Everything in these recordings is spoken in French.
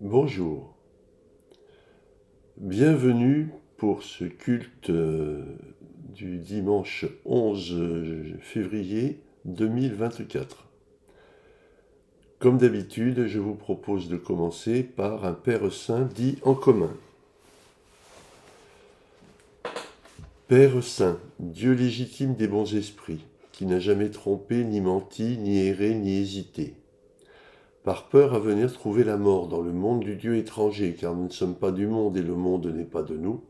Bonjour, bienvenue pour ce culte du dimanche 11 février 2024. Comme d'habitude, je vous propose de commencer par un Père Saint dit en commun. Père Saint, Dieu légitime des bons esprits, qui n'a jamais trompé, ni menti, ni erré, ni hésité. Par peur à venir trouver la mort dans le monde du Dieu étranger, car nous ne sommes pas du monde et le monde n'est pas de nous,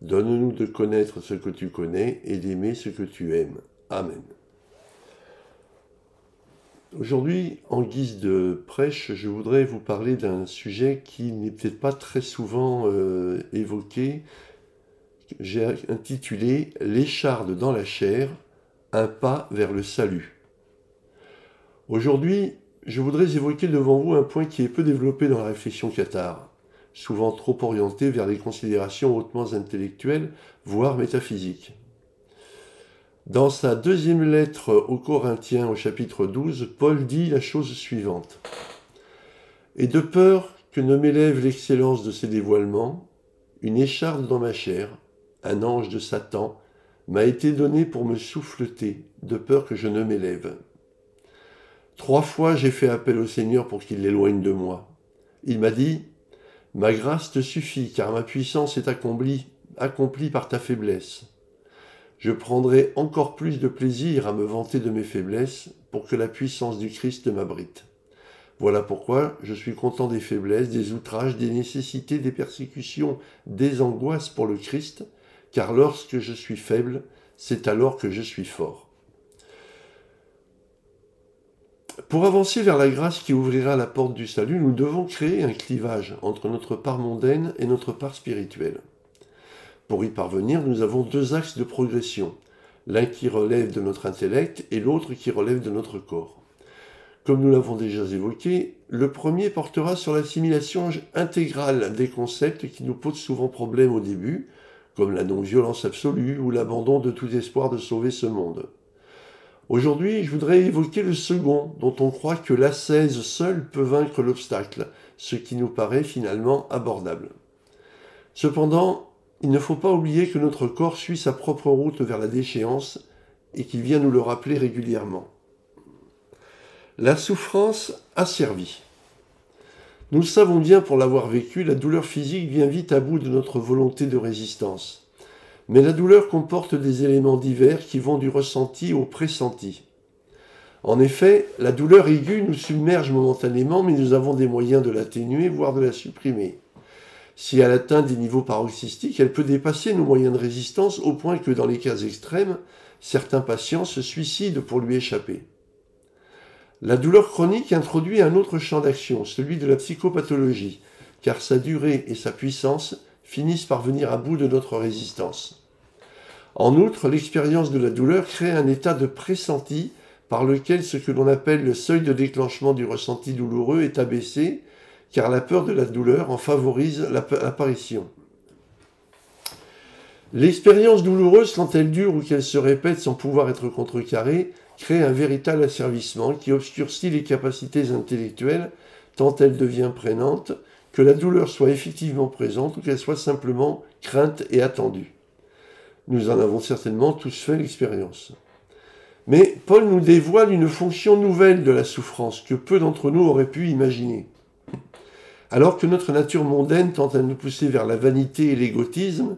donne-nous de connaître ce que tu connais et d'aimer ce que tu aimes. Amen. Aujourd'hui, en guise de prêche, je voudrais vous parler d'un sujet qui n'est peut-être pas très souvent évoqué. J'ai intitulé « L'écharde dans la chair, un pas vers le salut ». Aujourd'hui, je voudrais évoquer devant vous un point qui est peu développé dans la réflexion cathare, souvent trop orienté vers les considérations hautement intellectuelles, voire métaphysiques. Dans sa deuxième lettre aux Corinthiens, au chapitre 12, Paul dit la chose suivante. « Et de peur que ne m'élève l'excellence de ces dévoilements, une écharde dans ma chair, un ange de Satan, m'a été donné pour me souffleter, de peur que je ne m'élève. 3 fois j'ai fait appel au Seigneur pour qu'il l'éloigne de moi. Il m'a dit, « Ma grâce te suffit, car ma puissance est accomplie par ta faiblesse. Je prendrai encore plus de plaisir à me vanter de mes faiblesses, pour que la puissance du Christ m'abrite. Voilà pourquoi je suis content des faiblesses, des outrages, des nécessités, des persécutions, des angoisses pour le Christ, car lorsque je suis faible, c'est alors que je suis fort. » Pour avancer vers la grâce qui ouvrira la porte du salut, nous devons créer un clivage entre notre part mondaine et notre part spirituelle. Pour y parvenir, nous avons 2 axes de progression, l'un qui relève de notre intellect et l'autre qui relève de notre corps. Comme nous l'avons déjà évoqué, le premier portera sur l'assimilation intégrale des concepts qui nous posent souvent problème au début, comme la non-violence absolue ou l'abandon de tout espoir de sauver ce monde. Aujourd'hui, je voudrais évoquer le second, dont on croit que l'ascèse seule peut vaincre l'obstacle, ce qui nous paraît finalement abordable. Cependant, il ne faut pas oublier que notre corps suit sa propre route vers la déchéance et qu'il vient nous le rappeler régulièrement. La souffrance asservie. Nous le savons bien pour l'avoir vécu, la douleur physique vient vite à bout de notre volonté de résistance. Mais la douleur comporte des éléments divers qui vont du ressenti au pressenti. En effet, la douleur aiguë nous submerge momentanément, mais nous avons des moyens de l'atténuer, voire de la supprimer. Si elle atteint des niveaux paroxystiques, elle peut dépasser nos moyens de résistance au point que, dans les cas extrêmes, certains patients se suicident pour lui échapper. La douleur chronique introduit un autre champ d'action, celui de la psychopathologie, car sa durée et sa puissance finissent par venir à bout de notre résistance. En outre, l'expérience de la douleur crée un état de pressenti par lequel ce que l'on appelle le seuil de déclenchement du ressenti douloureux est abaissé, car la peur de la douleur en favorise l'apparition. L'expérience douloureuse, quand elle dure ou qu'elle se répète sans pouvoir être contrecarrée, crée un véritable asservissement qui obscurcit les capacités intellectuelles tant elle devient prégnante, que la douleur soit effectivement présente ou qu'elle soit simplement crainte et attendue. Nous en avons certainement tous fait l'expérience. Mais Paul nous dévoile une fonction nouvelle de la souffrance que peu d'entre nous auraient pu imaginer. Alors que notre nature mondaine tente à nous pousser vers la vanité et l'égotisme,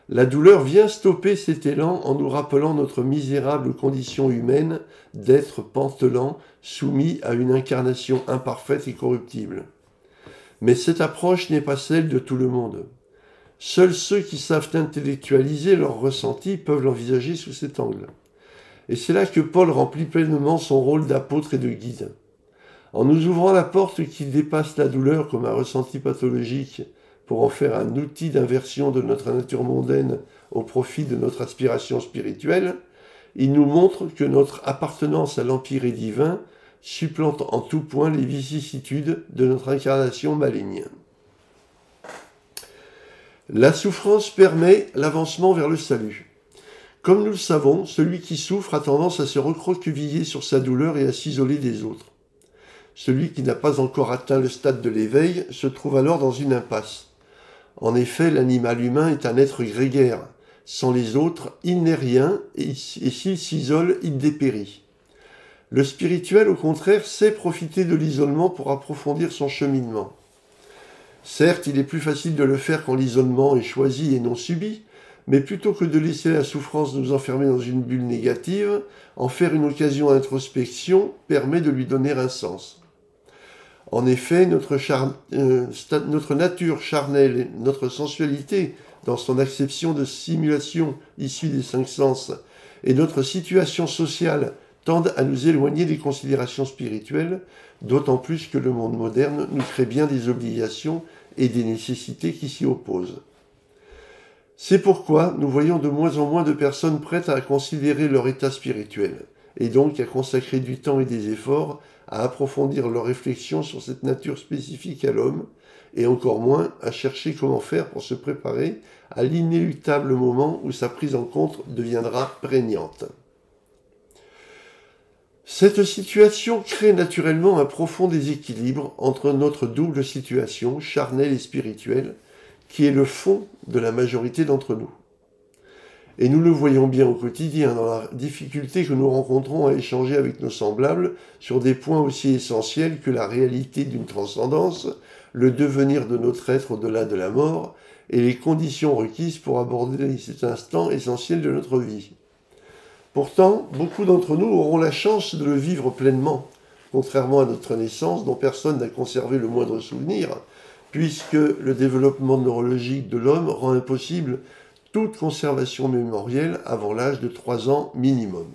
la douleur vient stopper cet élan en nous rappelant notre misérable condition humaine d'être pantelant, soumis à une incarnation imparfaite et corruptible. Mais cette approche n'est pas celle de tout le monde. Seuls ceux qui savent intellectualiser leurs ressentis peuvent l'envisager sous cet angle. Et c'est là que Paul remplit pleinement son rôle d'apôtre et de guide. En nous ouvrant la porte qui dépasse la douleur comme un ressenti pathologique pour en faire un outil d'inversion de notre nature mondaine au profit de notre aspiration spirituelle, il nous montre que notre appartenance à l'Empire divin supplante en tout point les vicissitudes de notre incarnation maligne. La souffrance permet l'avancement vers le salut. Comme nous le savons, celui qui souffre a tendance à se recroqueviller sur sa douleur et à s'isoler des autres. Celui qui n'a pas encore atteint le stade de l'éveil se trouve alors dans une impasse. En effet, l'animal humain est un être grégaire. Sans les autres, il n'est rien, et s'il s'isole, il dépérit. Le spirituel, au contraire, sait profiter de l'isolement pour approfondir son cheminement. Certes, il est plus facile de le faire quand l'isolement est choisi et non subi, mais plutôt que de laisser la souffrance nous enfermer dans une bulle négative, en faire une occasion d'introspection permet de lui donner un sens. En effet, notre nature charnelle, et notre sensualité, dans son acception de simulation issue des 5 sens, et notre situation sociale tendent à nous éloigner des considérations spirituelles, d'autant plus que le monde moderne nous crée bien des obligations et des nécessités qui s'y opposent. C'est pourquoi nous voyons de moins en moins de personnes prêtes à considérer leur état spirituel, et donc à consacrer du temps et des efforts à approfondir leur réflexion sur cette nature spécifique à l'homme, et encore moins à chercher comment faire pour se préparer à l'inéluctable moment où sa prise en compte deviendra prégnante. Cette situation crée naturellement un profond déséquilibre entre notre double situation, charnelle et spirituelle, qui est le fond de la majorité d'entre nous. Et nous le voyons bien au quotidien, dans la difficulté que nous rencontrons à échanger avec nos semblables sur des points aussi essentiels que la réalité d'une transcendance, le devenir de notre être au-delà de la mort, et les conditions requises pour aborder cet instant essentiel de notre vie. Pourtant, beaucoup d'entre nous auront la chance de le vivre pleinement, contrairement à notre naissance dont personne n'a conservé le moindre souvenir, puisque le développement neurologique de l'homme rend impossible toute conservation mémorielle avant l'âge de 3 ans minimum.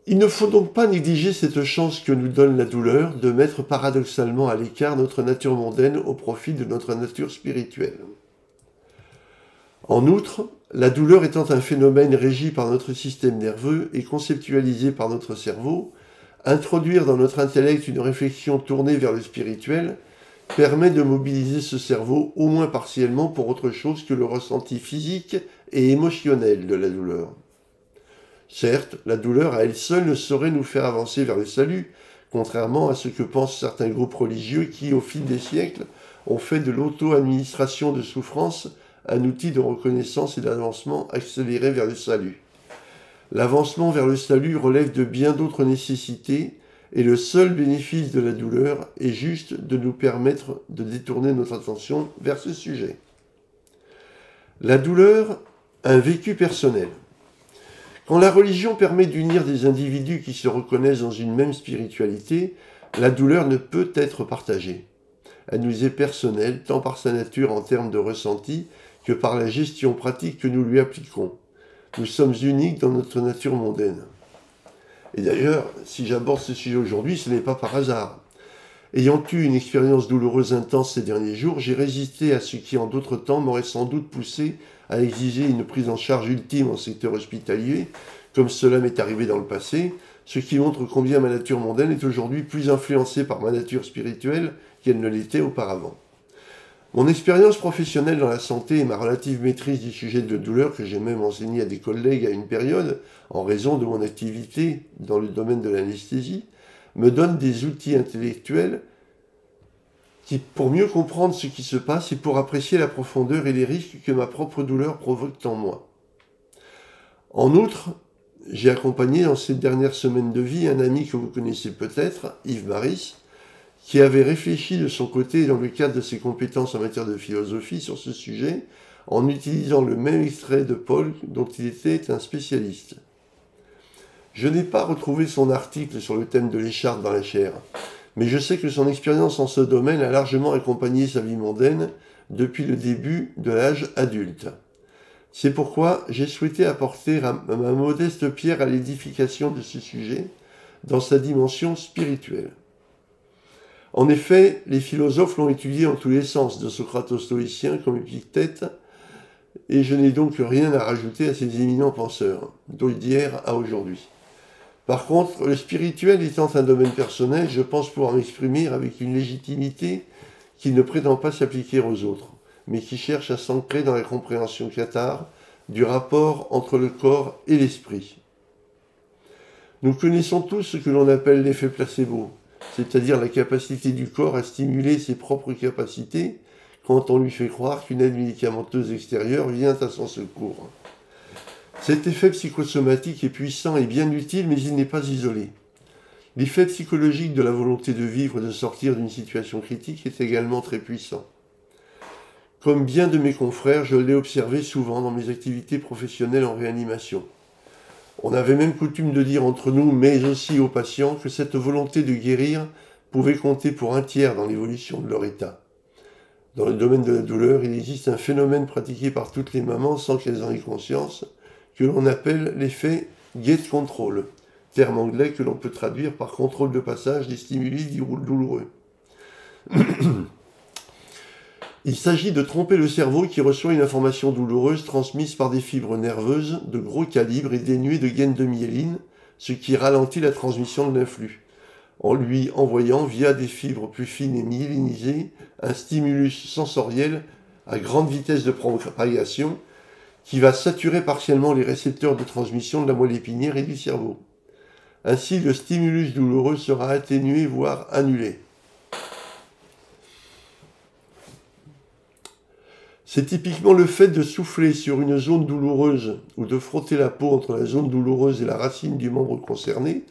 Il ne faut donc pas négliger cette chance que nous donne la douleur de mettre paradoxalement à l'écart notre nature mondaine au profit de notre nature spirituelle. En outre, la douleur étant un phénomène régi par notre système nerveux et conceptualisé par notre cerveau, introduire dans notre intellect une réflexion tournée vers le spirituel permet de mobiliser ce cerveau au moins partiellement pour autre chose que le ressenti physique et émotionnel de la douleur. Certes, la douleur à elle seule ne saurait nous faire avancer vers le salut, contrairement à ce que pensent certains groupes religieux qui, au fil des siècles, ont fait de l'auto-administration de souffrance un outil de reconnaissance et d'avancement accéléré vers le salut. L'avancement vers le salut relève de bien d'autres nécessités, et le seul bénéfice de la douleur est juste de nous permettre de détourner notre attention vers ce sujet. La douleur, un vécu personnel. Quand la religion permet d'unir des individus qui se reconnaissent dans une même spiritualité, la douleur ne peut être partagée. Elle nous est personnelle, tant par sa nature en termes de ressenti que par la gestion pratique que nous lui appliquons. Nous sommes uniques dans notre nature mondaine. Et d'ailleurs, si j'aborde ce sujet aujourd'hui, ce n'est pas par hasard. Ayant eu une expérience douloureuse intense ces derniers jours, j'ai résisté à ce qui en d'autres temps m'aurait sans doute poussé à exiger une prise en charge ultime en secteur hospitalier, comme cela m'est arrivé dans le passé, ce qui montre combien ma nature mondaine est aujourd'hui plus influencée par ma nature spirituelle qu'elle ne l'était auparavant. Mon expérience professionnelle dans la santé et ma relative maîtrise du sujet de la douleur que j'ai même enseigné à des collègues à une période, en raison de mon activité dans le domaine de l'anesthésie, me donnent des outils intellectuels qui, pour mieux comprendre ce qui se passe et pour apprécier la profondeur et les risques que ma propre douleur provoque en moi. En outre, j'ai accompagné dans ces dernières semaines de vie un ami que vous connaissez peut-être, Yves Maris, qui avait réfléchi de son côté dans le cadre de ses compétences en matière de philosophie sur ce sujet, en utilisant le même extrait de Paul dont il était un spécialiste. Je n'ai pas retrouvé son article sur le thème de l'écharpe dans la chair, mais je sais que son expérience en ce domaine a largement accompagné sa vie mondaine depuis le début de l'âge adulte. C'est pourquoi j'ai souhaité apporter ma modeste pierre à l'édification de ce sujet dans sa dimension spirituelle. En effet, les philosophes l'ont étudié en tous les sens, de Socrate aux stoïciens comme Épictète, et je n'ai donc rien à rajouter à ces éminents penseurs, d'hier à aujourd'hui. Par contre, le spirituel étant un domaine personnel, je pense pouvoir m'exprimer avec une légitimité qui ne prétend pas s'appliquer aux autres, mais qui cherche à s'ancrer dans la compréhension cathare du rapport entre le corps et l'esprit. Nous connaissons tous ce que l'on appelle l'effet placebo, c'est-à-dire la capacité du corps à stimuler ses propres capacités quand on lui fait croire qu'une aide médicamenteuse extérieure vient à son secours. Cet effet psychosomatique est puissant et bien utile, mais il n'est pas isolé. L'effet psychologique de la volonté de vivre et de sortir d'une situation critique est également très puissant. Comme bien de mes confrères, je l'ai observé souvent dans mes activités professionnelles en réanimation. On avait même coutume de dire entre nous, mais aussi aux patients, que cette volonté de guérir pouvait compter pour un tiers dans l'évolution de leur état. Dans le domaine de la douleur, il existe un phénomène pratiqué par toutes les mamans sans qu'elles en aient conscience, que l'on appelle l'effet gate control, terme anglais que l'on peut traduire par contrôle de passage des stimuli douloureux. Il s'agit de tromper le cerveau qui reçoit une information douloureuse transmise par des fibres nerveuses de gros calibre et dénuées de gaines de myéline, ce qui ralentit la transmission de l'influx, en lui envoyant via des fibres plus fines et myélinisées un stimulus sensoriel à grande vitesse de propagation qui va saturer partiellement les récepteurs de transmission de la moelle épinière et du cerveau. Ainsi, le stimulus douloureux sera atténué, voire annulé. C'est typiquement le fait de souffler sur une zone douloureuse ou de frotter la peau entre la zone douloureuse et la racine du membre concerné,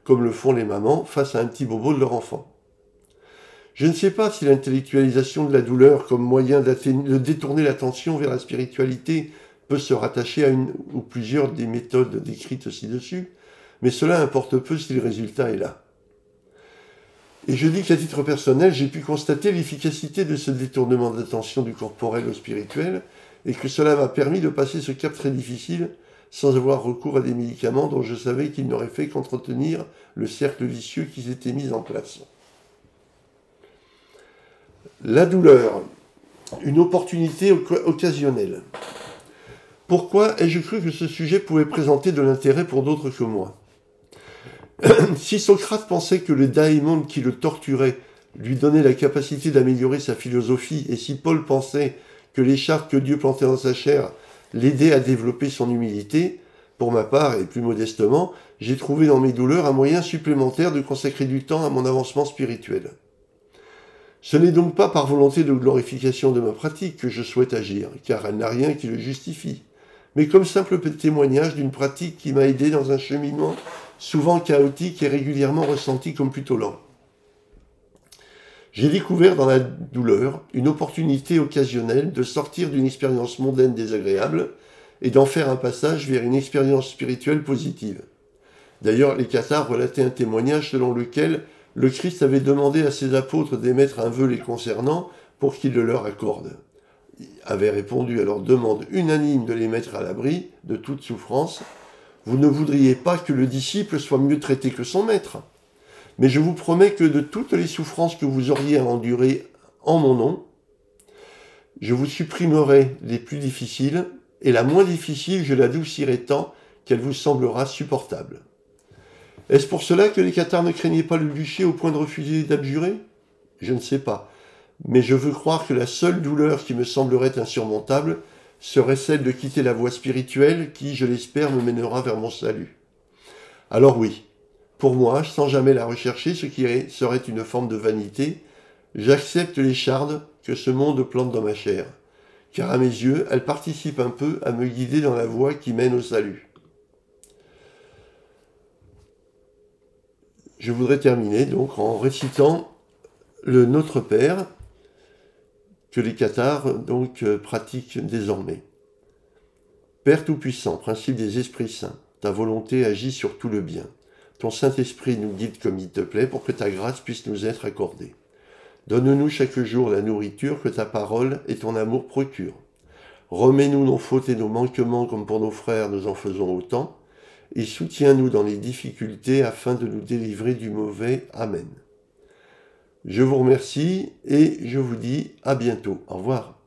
comme le font les mamans face à un petit bobo de leur enfant. Je ne sais pas si l'intellectualisation de la douleur comme moyen de détourner l'attention vers la spiritualité peut se rattacher à une ou plusieurs des méthodes décrites ci-dessus, mais cela importe peu si le résultat est là. Et je dis qu'à titre personnel, j'ai pu constater l'efficacité de ce détournement d'attention du corporel au spirituel, et que cela m'a permis de passer ce cap très difficile sans avoir recours à des médicaments dont je savais qu'ils n'auraient fait qu'entretenir le cercle vicieux qui s'était mis en place. La douleur, une opportunité occasionnelle. Pourquoi ai-je cru que ce sujet pouvait présenter de l'intérêt pour d'autres que moi ? Si Socrate pensait que le daimon qui le torturait lui donnait la capacité d'améliorer sa philosophie, et si Paul pensait que les chartes que Dieu plantait dans sa chair l'aidaient à développer son humilité, pour ma part, et plus modestement, j'ai trouvé dans mes douleurs un moyen supplémentaire de consacrer du temps à mon avancement spirituel. Ce n'est donc pas par volonté de glorification de ma pratique que je souhaite agir, car elle n'a rien qui le justifie, mais comme simple témoignage d'une pratique qui m'a aidé dans un cheminement souvent chaotique et régulièrement ressenti comme plutôt lent. J'ai découvert dans la douleur une opportunité occasionnelle de sortir d'une expérience mondaine désagréable et d'en faire un passage vers une expérience spirituelle positive. D'ailleurs, les cathares relataient un témoignage selon lequel le Christ avait demandé à ses apôtres d'émettre un vœu les concernant pour qu'il le leur accorde. Il avait répondu à leur demande unanime de les mettre à l'abri de toute souffrance. Vous ne voudriez pas que le disciple soit mieux traité que son maître. Mais je vous promets que de toutes les souffrances que vous auriez à endurer en mon nom, je vous supprimerai les plus difficiles, et la moins difficile, je l'adoucirai tant qu'elle vous semblera supportable. Est-ce pour cela que les cathares ne craignaient pas le bûcher au point de refuser d'abjurer ? Je ne sais pas, mais je veux croire que la seule douleur qui me semblerait insurmontable serait celle de quitter la voie spirituelle qui, je l'espère, me mènera vers mon salut. Alors oui, pour moi, sans jamais la rechercher, ce qui serait une forme de vanité, j'accepte les chardes que ce monde plante dans ma chair, car à mes yeux, elles participent un peu à me guider dans la voie qui mène au salut. Je voudrais terminer donc en récitant le Notre Père, que les cathares donc pratiquent désormais. Père Tout-Puissant, principe des esprits saints, ta volonté agit sur tout le bien. Ton Saint-Esprit nous guide comme il te plaît pour que ta grâce puisse nous être accordée. Donne-nous chaque jour la nourriture que ta parole et ton amour procurent. Remets-nous nos fautes et nos manquements comme pour nos frères nous en faisons autant, et soutiens-nous dans les difficultés afin de nous délivrer du mauvais. Amen. Je vous remercie et je vous dis à bientôt. Au revoir.